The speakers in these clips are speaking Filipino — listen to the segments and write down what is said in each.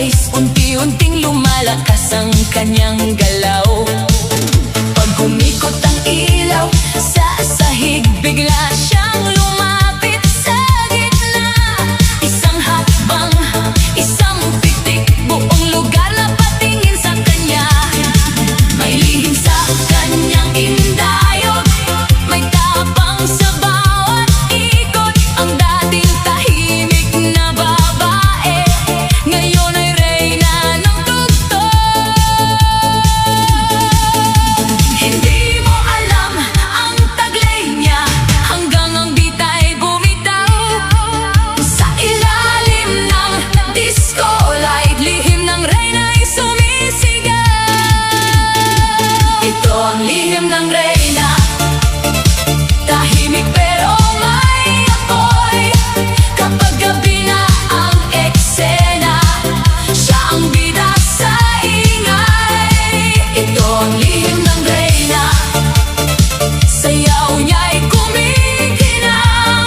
bilis, unti-unting lumalakas ang kanyang galaw. Pag umikot ang ilaw sa sahig, bigla siyang lumapit sa gitna. Isang hakbang, isang pitik, buong lugar na patingin sa kanya. May lihim sa kanyang indayog, may tapang sa bawat ikot. Ang dating tahimik na babae, ngayon ay reyna ng tugtog. Hindi mo alam ang taglay niya, hanggang ang bita'y bumitaw. Sa ilalim ng disco light, lihim ng reyna'y sumisigaw. Ito ang lihim ng reyna, tahimik pero may apoy. Kapag gabi na ang eksena, siya ang bida sa ingay. Ito ang lihim ng reyna, sayaw niya'y kumikinang.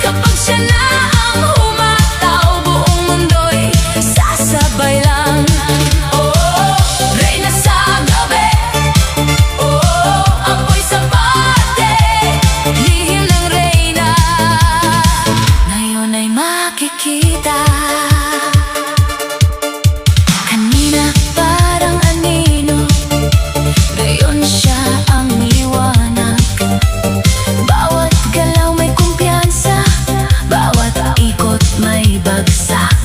Kapag siya na ang humataw, buong mundo'y sasabay lang. Oh, reyna sa gabi, oh, apoy sa bate. Lihim ng reyna, ngayon ay makikita. Kanina parang anino, ngayon siya ang liwanag. Bawat galaw may kumpiyansa, bawat ikot may bagsak.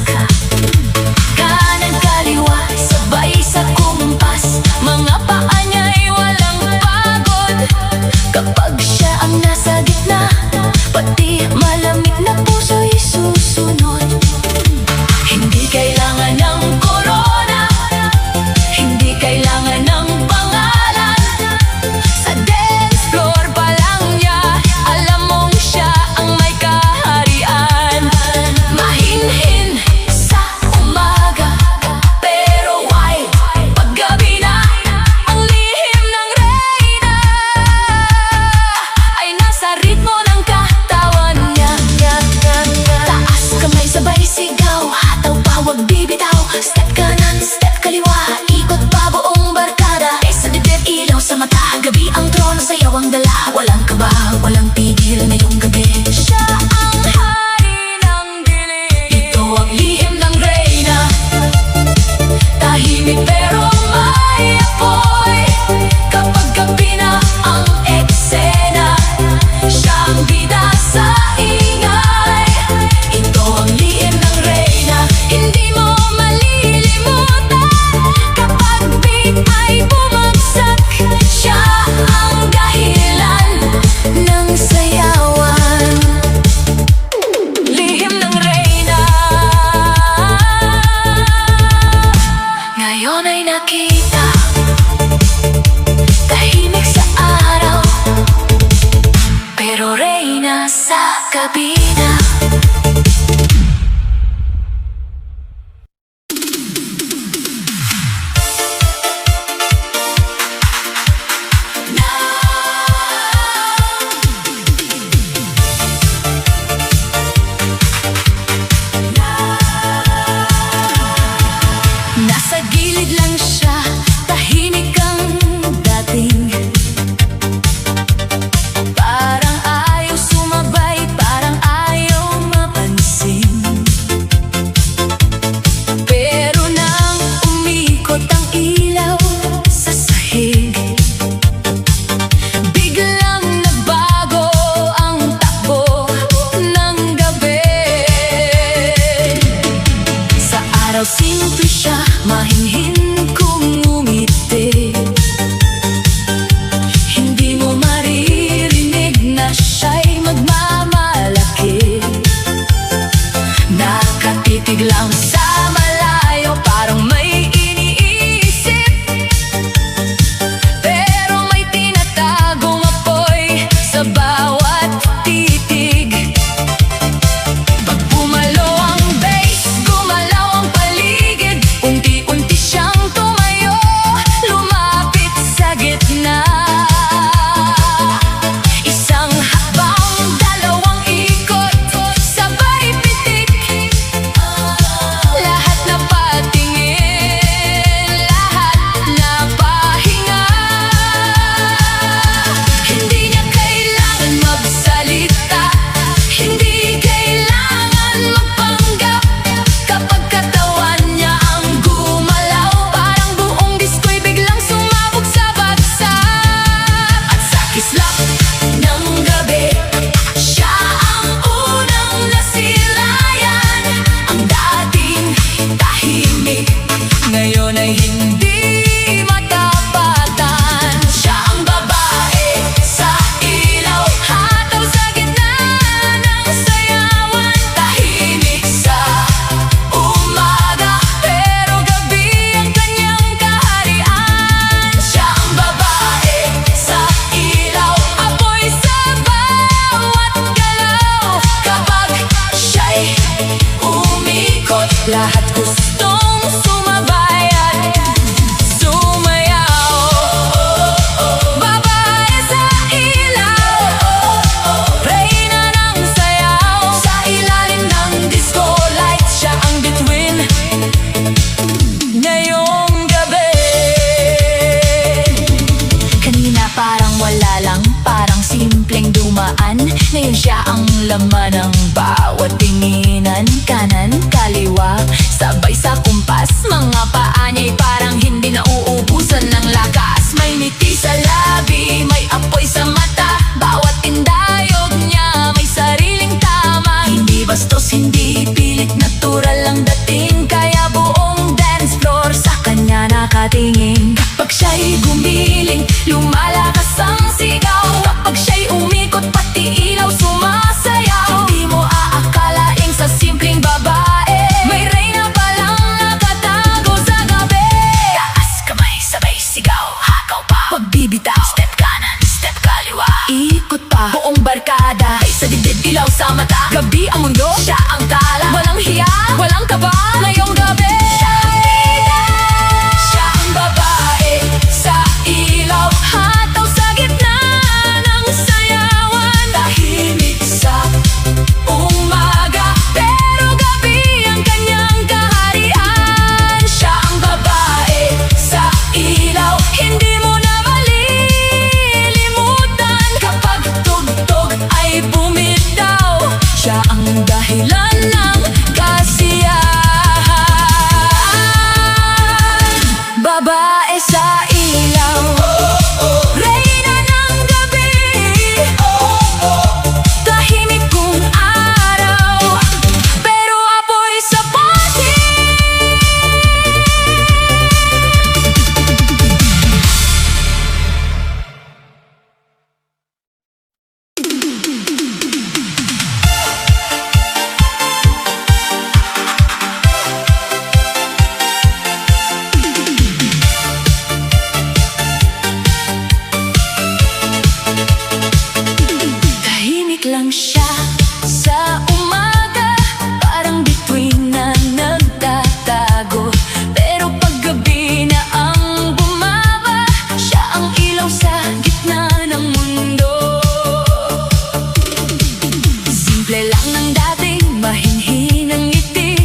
Kanan kaliwa, sabay sa kumpas, mga paa niya'y walang pagod. Kapag siya ang nasa gitna, pati malamig na puso'y susunod. Hindi kailangan ng korona, hindi kailangan ng pangalan. Sa dance floor pa lang niya, alam mong siya ang may kaharian. Mahinhin sa umaga, pero why paggabi na, ang lihim ng reyna ay nasa ritmo ng katawan niya. Taas kamay sabay sigaw, hataw pa wag bibitaw. Step kanan, step kaliwa, ikot pa buong barkada. Sa dibdib ilaw sa mata, gabi ang trono, sayaw ang dala. Walang kaba, walang tigil ngayong gabi. Siya ang hari ng dilim. Ito ang lihim ng reyna, tahimik pero may apoy. Kapag gabi na ang eksena, siya ang bida sa ingay. Ito ang lihim ng reyna, hindi mo malilimutan. Kapag beat ay bumagsak, siya ang dahilan ng sayawan. Lihim ng reyna, ngayon ay nakita. Tahimik sa araw, pero reyna sa gabi na. Nasa gilid lang siya, tahimik ang dating. Parang ayaw sumabay, parang ayaw mapansin. Pero nang umikot ang ilaw sa sahig, biglang nagbago ang takbo ng gabi. Sa araw simple siya, mahinhin kung umiti. Hindi mo maririnig na siya'y magmamalaki. Nakatitig lang sa malayo, parang may iniisip. Pero may tinatagong apoy sa bawat titig. Pag bumalo ang bass, gumalaw ang paligid. Unti-unti siyang tumayo, lumayo. Ngayon siya ang laman ng bawat tinginan. Kanan, kaliwa, sabay sa kumpas. Mga paa niya'y parang hindi nauubusan ng lakas. May ngiti sa labi, may apoy sa mata. Bawat indayog niya may sariling tama. Hindi bastos, hindi pilit, natural lang dating. Kaya buong dance floor sa kanya nakatingin. Kapag siya'y gumiling, lumalakas ang sigaw. Kapag siya'y umikot, pati ilaw sumasayaw. Hindi mo aakalaing sa simpleng babae may reyna palang nakatago sa gabi. Taas kamay, sabay sigaw, hakaw pa, pagbibitaw. Step kanan, step kaliwa, ikot pa, buong barkada. Ay sa dibdib, ilaw sa mata. Gabi ang mundo, siya ang tala. Walang hiya, walang kaba, ngayong gabi. Siya ang babae sa ilaw, hataw sa gitna ng sayawan. Tahimik sa umaga, pero gabi ang kanyang kaharian. Siya ang babae sa ilaw, hindi mo na malilimutan. Kapag tugtog ay bumitaw, siya ang dahilan ng kasiyahan. Babae sa ilaw, reyna ng gabi. Tahimik kung araw, pero apoy sa party. Tahimik lang siya sa umaga, parang bituin na nagtatago. Pero paggabi na ang bumaba, siya ang ilaw sa gitna ng mundo. Simple lang ng dating, mahinhinang ngiti.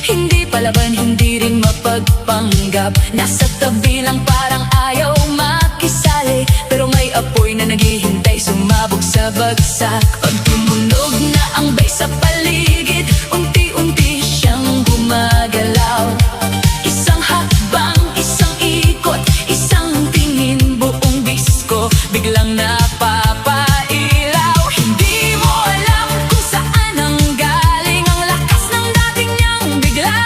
Hindi palaban, hindi rin mapagpanggap. Nasa tabi lang parang ayaw makisali, pero may apoy na naghihintay sumabog sa bagsak. Pag tumunog na ang bass sa paligid, unti-unti siyang gumagalaw. Isang hakbang, isang ikot, isang tingin, buong disko biglang napapailaw. Hindi mo alam kung saan ang galing ang lakas ng dating niyang bigla.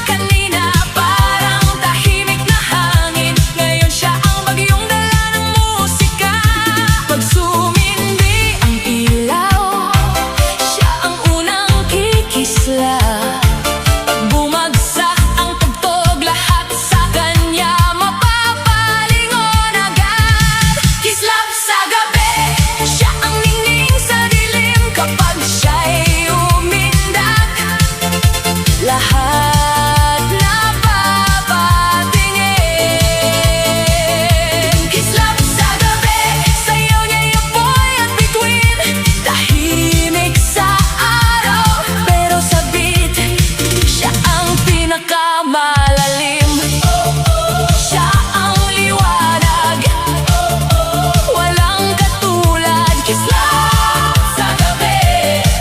Kanina parang tahimik na hangin, ngayon siya ang bagyong dala ng musika. Pag sumindi ang ilaw, siya ang unang kikisla. Pag bumagsak ang tugtog, lahat sa kanya mapapalingon agad. Kislap sa gabi, siya ang ningning sa dilim. Kapag siya'y umindak, lahat napapatingin. Kislap sa gabi, sayaw niya'y apoy at bituin. Tahimik sa araw, pero sa beat, siya ang pinakamalalim. Siya ang liwanag, walang katulad. Kislap sa gabi,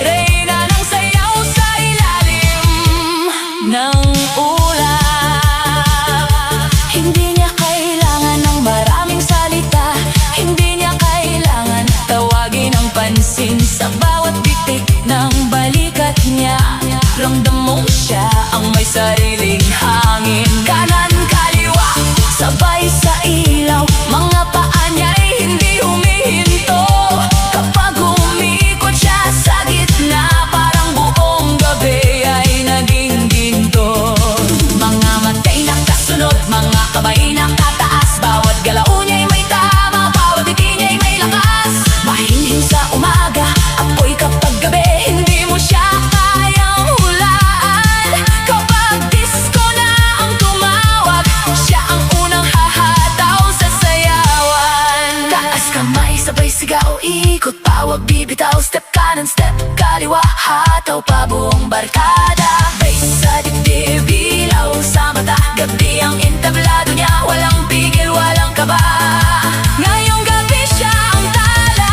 reyna ng sayaw sa ilalim ng ulap. Hindi niya kailangan ng maraming salita, hindi niya kailangan tawagin ang pansin. Sa bawat bitik ng balikat niya, ramdam mong siya ang may sariling hangin. Kanan, kaliwa, sabay sa ilaw, mga paa niya'y hindi humihinto. Kapag umikot siya sa gitna, parang buong gabi ay naging ginto. Mga matay nakasunod, mga kamay nakataas. Bawat galaw niya'y may tama, bawat ngiti niya'y may lakas. Mahinhin sa umaga, apoy kapag gabi, hindi mo siya kayang hulaan. Kapag disco na ang tumawag, siya ang unang hahataw sa sayawan. Taas kamay, sabay sigaw, ikot pa, wag bibitaw. Step kanan, step kaliwa, hataw pa buong barkada. Bass sa dibdib, ilaw sa mata. Gabi ang entablado niya, walang pigil, walang kaba. Ngayong gabi siya ang tala.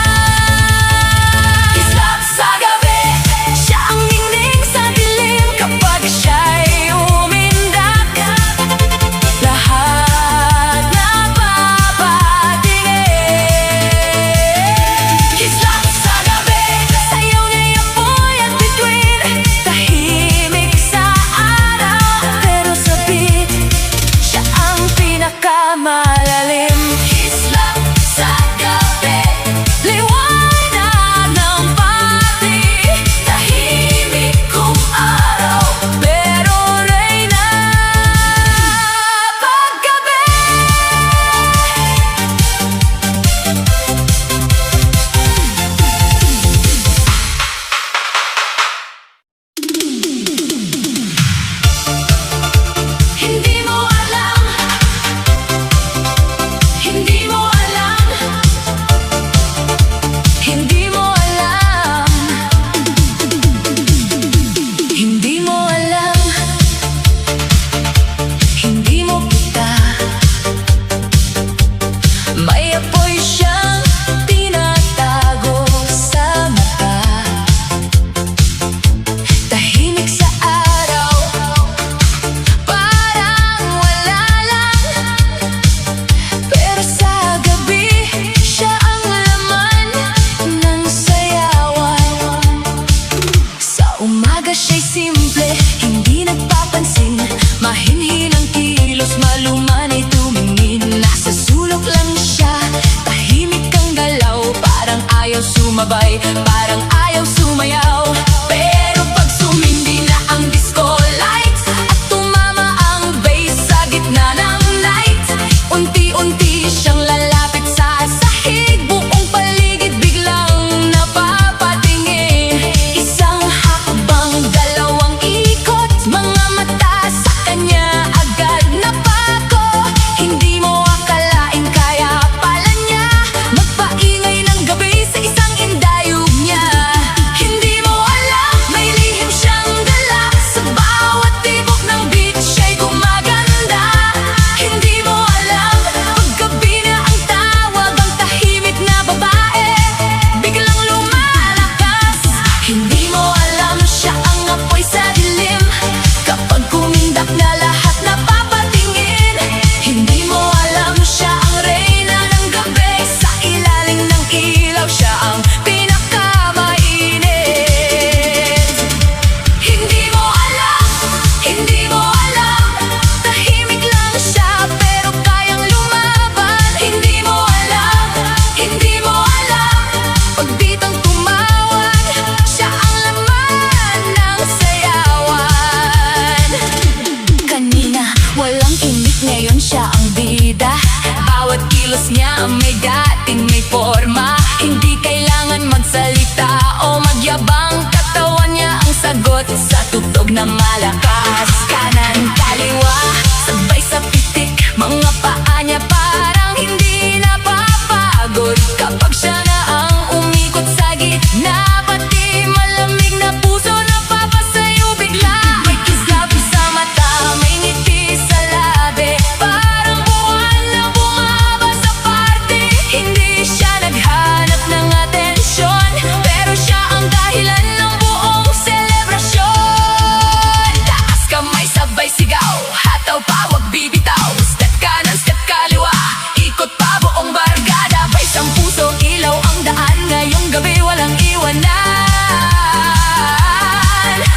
na may dating may forma. Hindi kailangan magsalita o magyabang, katawan niya ang sagot sa tugtog na malakas. Kanan, kaliwa, sabay sa pitik, mga paa niya parang hindi napapagod. Kapag siya na ang umikot sa gitna, pati malamig na puso napapasayo bigla. May kislap sa mata, may ngiti sa labi, parang buwan na bumaba sa party. Hindi siya naghanap ng atensyon, pero siya ang dahilan ng buong selebrasyon. Taas kamay, sabay sigaw, hataw pa, wag bibitaw. Step kanan, step kaliwa, ikot pa buong barkada. Bay sang puso, ilaw ang daan, ngayong gabi walang iwanan.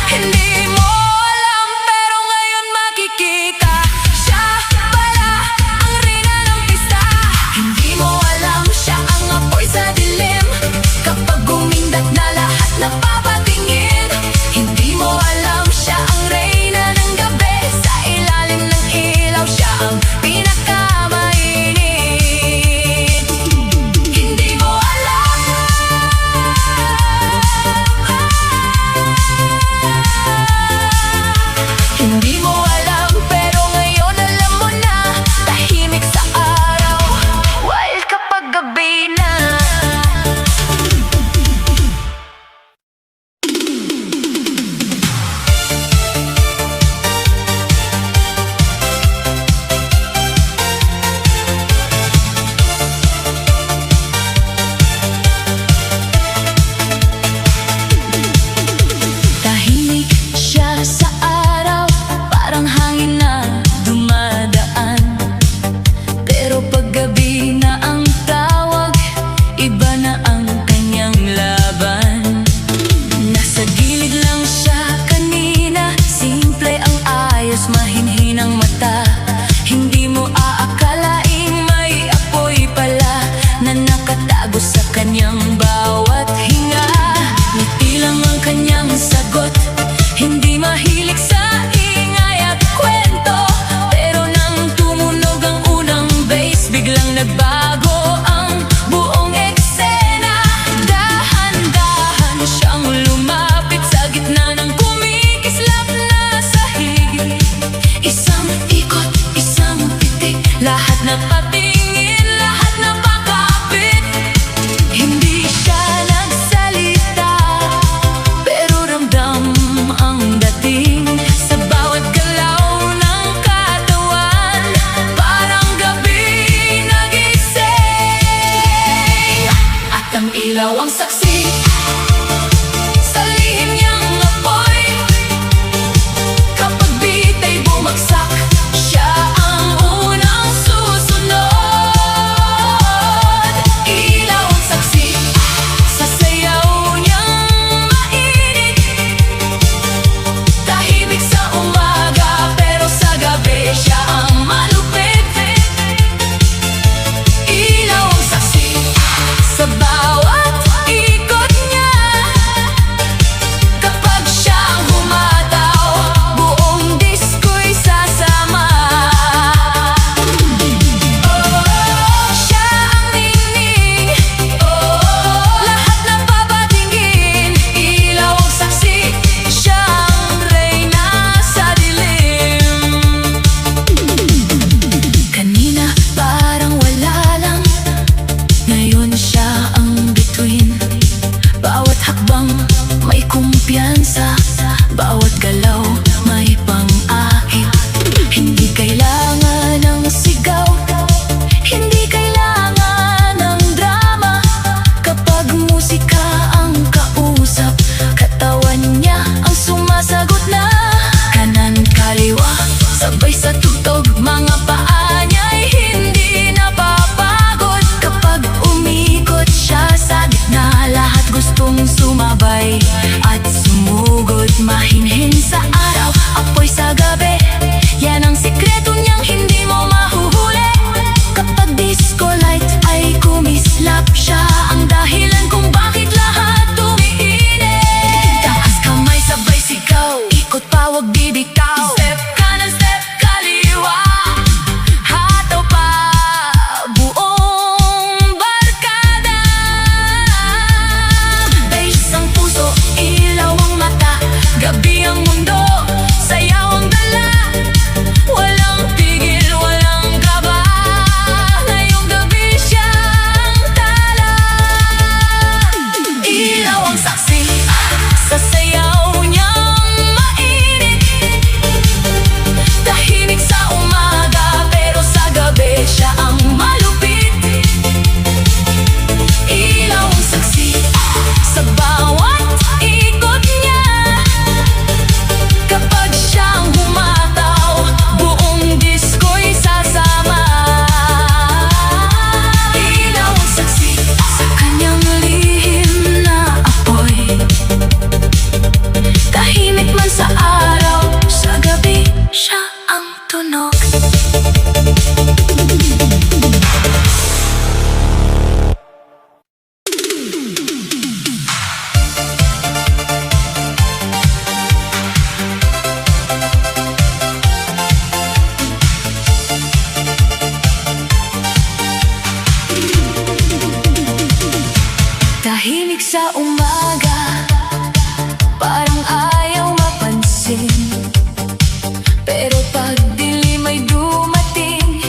Hindi mo alam, pero ngayon makikita, siya pala ang reyna ng pista. Hindi mo alam, siya ang apoy sa dilim, kapag gumindat na lahat napapatingin. Hindi mo alam, siya ang reyna ng gabi, sa ilalim ng ilaw siya ang pinakamainit. Hindi mo alam, hindi mo alam, pero ngayon alam mo na. Tahimik sa araw, wild kapag gabi na. Tahimik siya sa araw, parang hangin na dumadaan. Pero pag gabi na ang tawag, iba na ang kanyang laban. Nasa gilid lang siya kanina, simple ang ayos, mahinhin ang mata. Hindi mo aakalaing may apoy pala na nakatago sa kanyang bawat hinga. Ngiti lang ang kanyang sagot, hindi mahilig sa ingay at kwento. Pero nang tumunog ang unang bass, biglang nagbago ang buong eksena. Dahan-dahan siyang lumapit sa gitna ng kumikislap na sahig. Isang ikot, isang pitik, lahat napatingin, lahat napakapit. Hindi siya nagsalita, pero ramdam ang dating sa bawat galaw ng katawan. Parang gabi nagising, at ang ilaw ang saksi sa lihim niyang apoy. Kapag beat ay bumagsak, siya ang unang susunod. Ilaw ang saksi sa sayaw niyang mainit. Tahimik sa umaga, pero sa gabi siya ang malupit. Ilaw ang saksi sa bawat ikot Tahimik sa umaga, parang ayaw mapansin. Pero pag dilim ay dumating,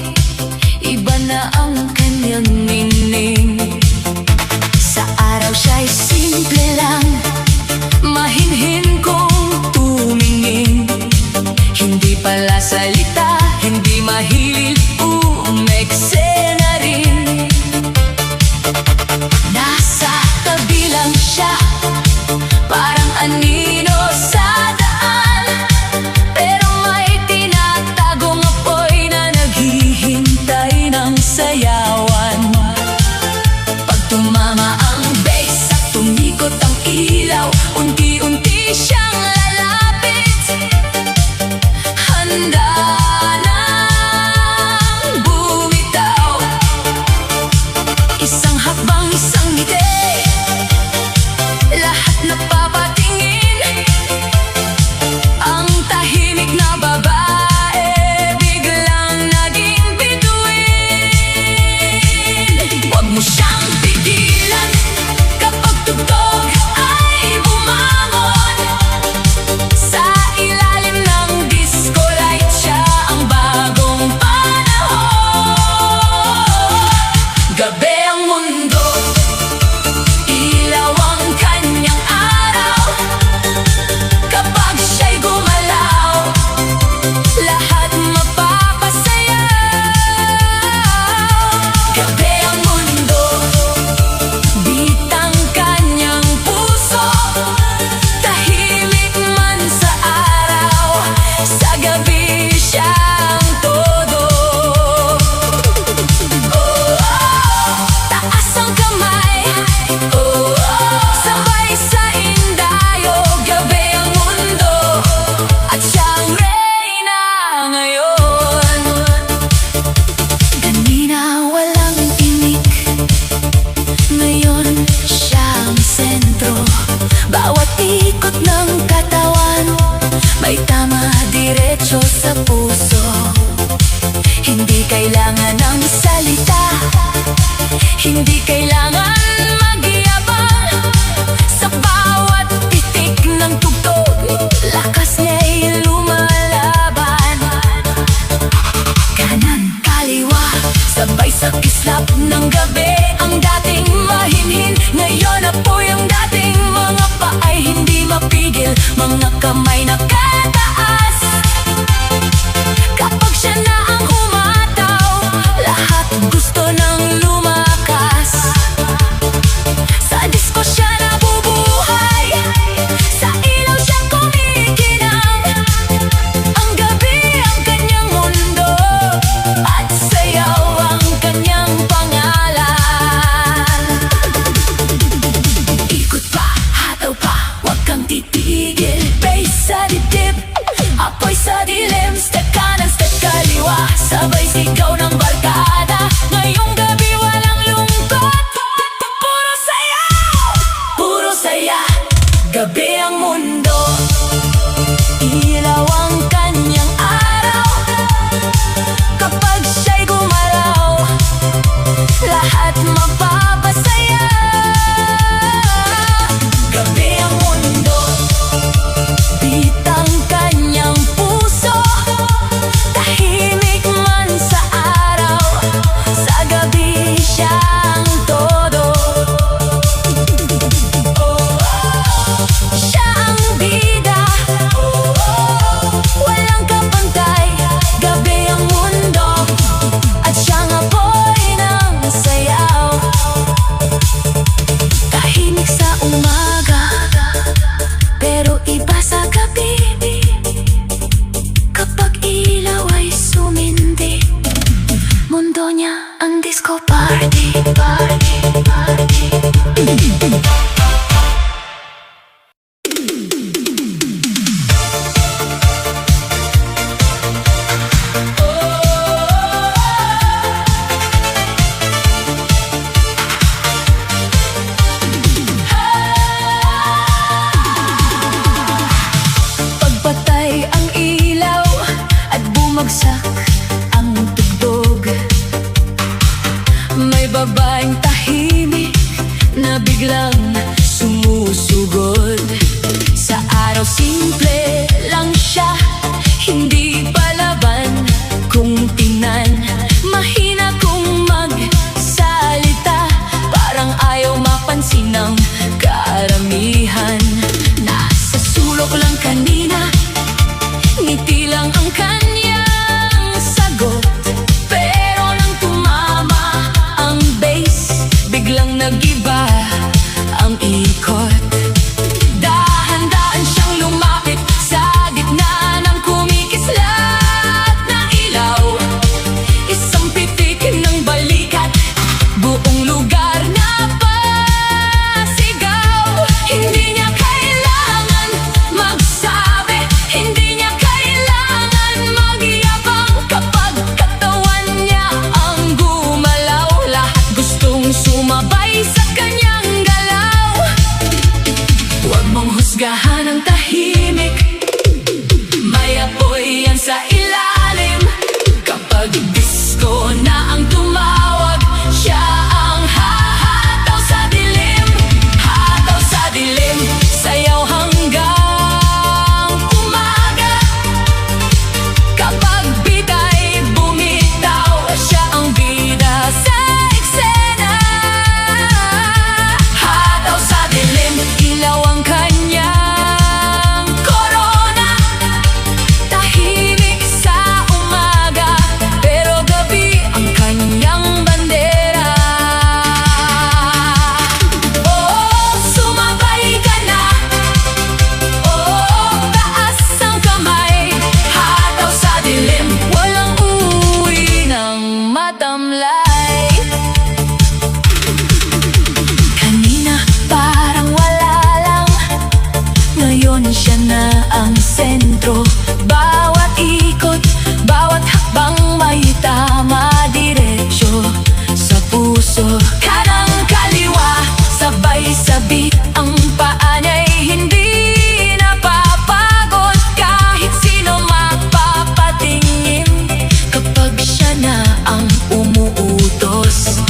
iba na ang kanyang ningning. Sa araw siya'y simple lang, mahinhin kong tumingin. Hindi pala salita, hindi mahilig umeksena rin. Nasa tabi lang siya, parang anino sa daan. Pero may tinatagong apoy na naghihintay ng sayawan. Pag tumama ang bass at tumikot ang ilaw, unti-unti siyang lalapit. Handa nang bumitaw. Isang hakbang, isang ngiti, lahat napapatingin. Ang tahimik na babae biglang naging bituin. Huwag mo siyang pigilan kapag tugtog ay bumangon. Sa ilalim ng disco light siya ang bagong panahon. Gabi ang mundo, ilaw ang kanyang araw. Kapag siya'y gumalaw, lahat mapapasayaw. Gabi ang mundo, beat ang kanyang puso. Tahimik man sa araw, sa gabi siyang todo. Taas ang kamay, sabay sa indayo. Gabi ang mundo, at siyang reyna ngayon. Kanina walang tinik, ngayon siyang sentro. Bawat ikot ng katawan, may tama diretso sa puso. Hindi kailangan ng salita, hindi kailangan magyabang. Sa bawat pitik ng tugtog, lakas niya'y lumalaban. Kanan, kaliwa, sabay sa kislap ng gabi. Ang dating mahinhin, ngayon apoy. Ang dating mga paay hindi mapigil, mga kamay nakataas. Kapag siya na ang humataw, lahat gusto nang lumakas. Sa disco siya nabubuhay, sa ilaw siya kumikinang. Ang gabi ang kanyang mundo, at sayaw ang kanyang pangalan. Ikot pa, hataw pa, huwag kang titigil. Bass sa dibdib, apoy sa dilim. Step kanan, step kaliwa, sabay sigaw ng barkada. Ngayong gabi walang lungkot, puro saya, puro saya. Gabi ang mundo, ilaw ang kanyang araw. Kapag siya'y gumalaw, lahat mapapasaya. Gabi ang mundo, beat ang kanyang puso. Tahimik man sa araw, sa gabi siyang todo. Siya ang bida, walang kapantay. Gabi ang mundo, at siyang apoy ng sayaw. Tahimik sa umaga, pero iba sa gabi. Kapag ilaw ay sumindi, mundo niya ang disco party, party, party. na ang umuutos.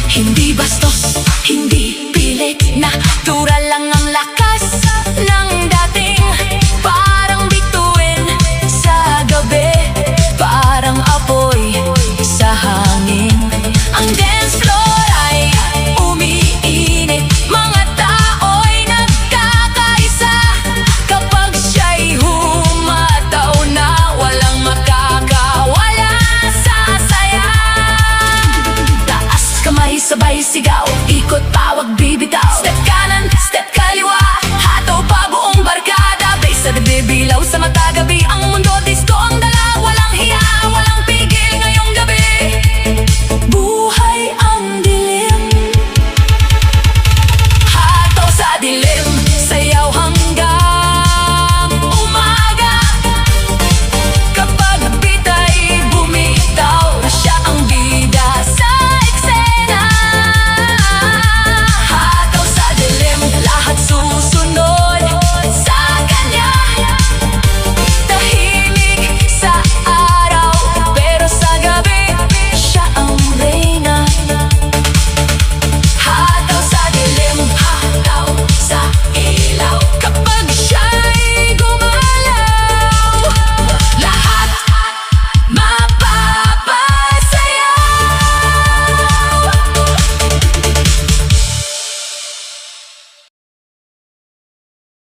Hindi bastos, hindi pilit, natural lang ang lakas ng dating. Parang bituin sa gabi, parang apoy sa hangin. Ang dance floor ay umiinit, mga tao'y nagkakaisa. Kapag siya'y humataw na, walang makakawala sa saya. Taas kamay, sabay sigaw.